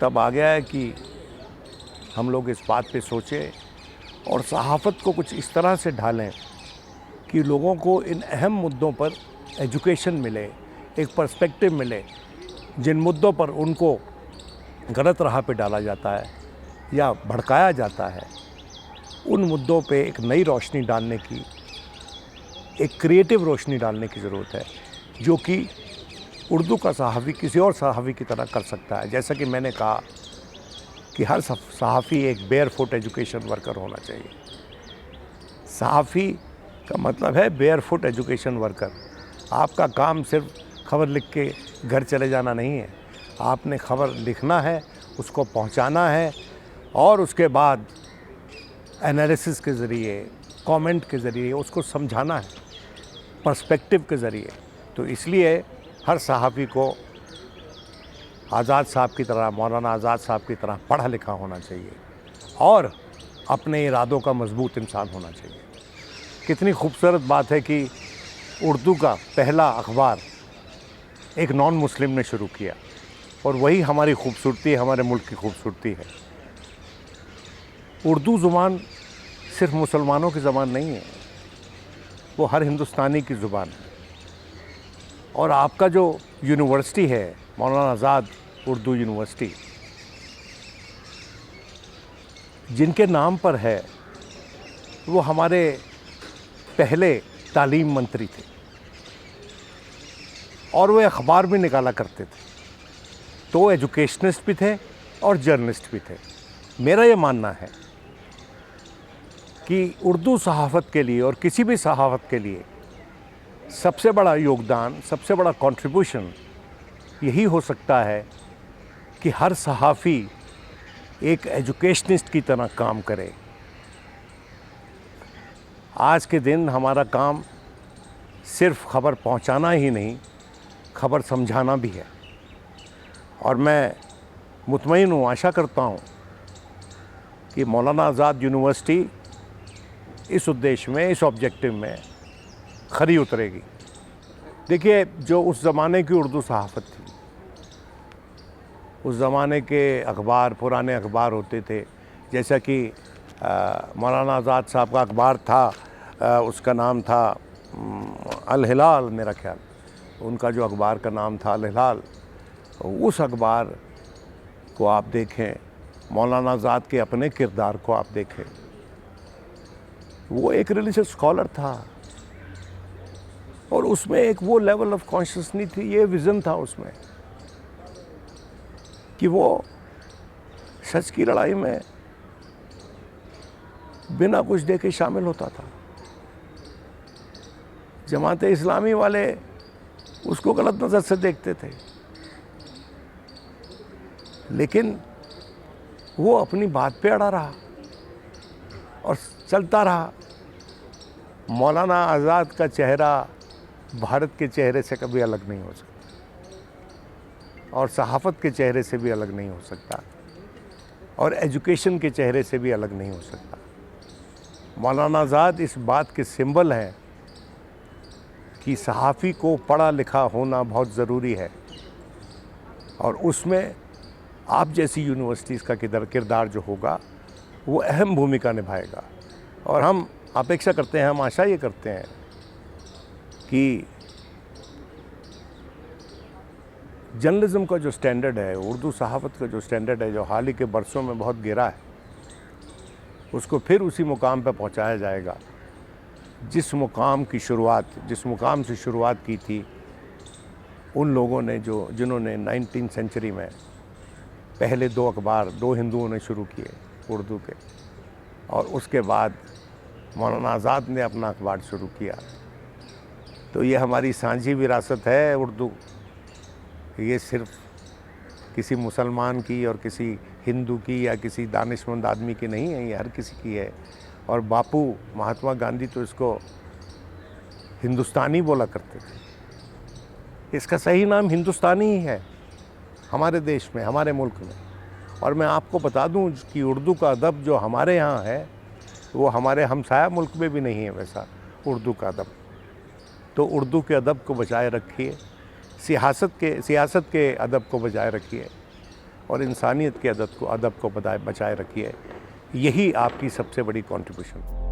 वक्त अब आ गया है कि हम लोग इस बात पे सोचें और सहाफ़त को कुछ इस तरह से ढालें कि लोगों को इन अहम मुद्दों पर एजुकेशन मिले, एक पर्सपेक्टिव मिले। जिन मुद्दों पर उनको गलत राह पे डाला जाता है या भड़काया जाता है, उन मुद्दों पे एक नई रोशनी डालने की, एक क्रिएटिव रोशनी डालने की ज़रूरत है, जो कि उर्दू का सहाफ़ी किसी और सहाफ़ी की तरह कर सकता है। जैसा कि मैंने कहा कि हर सहाफ़ी एक बेयर फुट एजुकेशन वर्कर होना चाहिए। सहाफ़ी का मतलब है बेयर फुट एजुकेशन वर्कर। आपका काम सिर्फ खबर लिख के घर चले जाना नहीं है। आपने खबर लिखना है, उसको पहुंचाना है और उसके बाद एनालिसिस के ज़रिए, कमेंट के ज़रिए उसको समझाना है, पर्सपेक्टिव के ज़रिए। तो इसलिए हर सहाफ़ी को आज़ाद साहब की तरह, मौलाना आज़ाद साहब की तरह पढ़ा लिखा होना चाहिए और अपने इरादों का मजबूत इंसान होना चाहिए। कितनी खूबसूरत बात है कि उर्दू का पहला अखबार एक नॉन मुस्लिम ने शुरू किया और वही हमारी खूबसूरती है, हमारे मुल्क की खूबसूरती है। उर्दू ज़ुबान सिर्फ मुसलमानों की ज़बान नहीं है, वो हर हिंदुस्तानी की ज़ुबान है। और आपका जो यूनिवर्सिटी है, मौलाना आज़ाद उर्दू यूनिवर्सिटी, जिनके नाम पर है, वो हमारे पहले तालीम मंत्री थे और वो अखबार भी निकाला करते थे। तो एजुकेशनिस्ट भी थे और जर्नलिस्ट भी थे। मेरा ये मानना है कि उर्दू सहाफ़त के लिए और किसी भी सहाफ़त के लिए सबसे बड़ा योगदान, सबसे बड़ा कंट्रीब्यूशन यही हो सकता है कि हर सहाफ़ी एक एजुकेशनिस्ट की तरह काम करे। आज के दिन हमारा काम सिर्फ खबर पहुंचाना ही नहीं, खबर समझाना भी है। और मैं मुतमईन हूँ, आशा करता हूँ कि मौलाना आज़ाद यूनिवर्सिटी इस उद्देश्य में, इस ऑब्जेक्टिव में खरी उतरेगी। देखिए, जो उस ज़माने की उर्दू सहाफ़त थी, उस ज़माने के अखबार, पुराने अखबार होते थे, जैसा कि मौलाना आज़ाद साहब का अखबार था, उसका नाम था अल हिलाल, मेरा ख्याल, उनका जो अखबार का नाम था अल हिलाल। उस अखबार को आप देखें, मौलाना आज़ाद के अपने किरदार को आप देखें। वो एक रिलीजियस स्कॉलर था और उसमें एक वो लेवल ऑफ कॉन्शियसनेस थी, ये विज़न था उसमें कि वो सच की लड़ाई में बिना कुछ देखे शामिल होता था। जमात इस्लामी वाले उसको गलत नज़र से देखते थे, लेकिन वो अपनी बात पे अड़ा रहा और चलता रहा। मौलाना आज़ाद का चेहरा भारत के चेहरे से कभी अलग नहीं हो सकता और सहाफ़त के चेहरे से भी अलग नहीं हो सकता और एजुकेशन के चेहरे से भी अलग नहीं हो सकता। मौलाना आज़ाद इस बात के सिंबल हैं कि सहाफ़ी को पढ़ा लिखा होना बहुत ज़रूरी है और उसमें आप जैसी यूनिवर्सिटीज़ का किरदार जो होगा वो अहम भूमिका निभाएगा। और हम अपेक्षा करते हैं, हम आशा ये करते हैं कि जर्नलिज़्म का जो स्टैंडर्ड है, उर्दू सहाफ़त का जो स्टैंडर्ड है, जो हाल ही के बरसों में बहुत गिरा है, उसको फिर उसी मुकाम पर पहुंचाया जाएगा जिस मुकाम से शुरुआत की थी उन लोगों ने जिन्होंने 19वीं सेंचुरी में पहले 2 अखबार 2 हिंदुओं ने शुरू किए उर्दू के, और उसके बाद मौलाना आज़ाद ने अपना अखबार शुरू किया। तो ये हमारी साझी विरासत है उर्दू। ये सिर्फ किसी मुसलमान की और किसी हिंदू की या किसी दानिशमंद आदमी की नहीं है, ये हर किसी की है। और बापू महात्मा गांधी तो इसको हिंदुस्तानी बोला करते थे। इसका सही नाम हिंदुस्तानी ही है हमारे देश में, हमारे मुल्क में। और मैं आपको बता दूं कि उर्दू का अदब जो हमारे यहाँ है वो हमारे हमसाया मुल्क में भी नहीं है वैसा उर्दू का अदब। तो उर्दू के अदब को बचाए रखिए, सियासत के अदब को बचाए रखिए और इंसानियत के अदब को बचाए रखिए। यही आपकी सबसे बड़ी कंट्रीब्यूशन।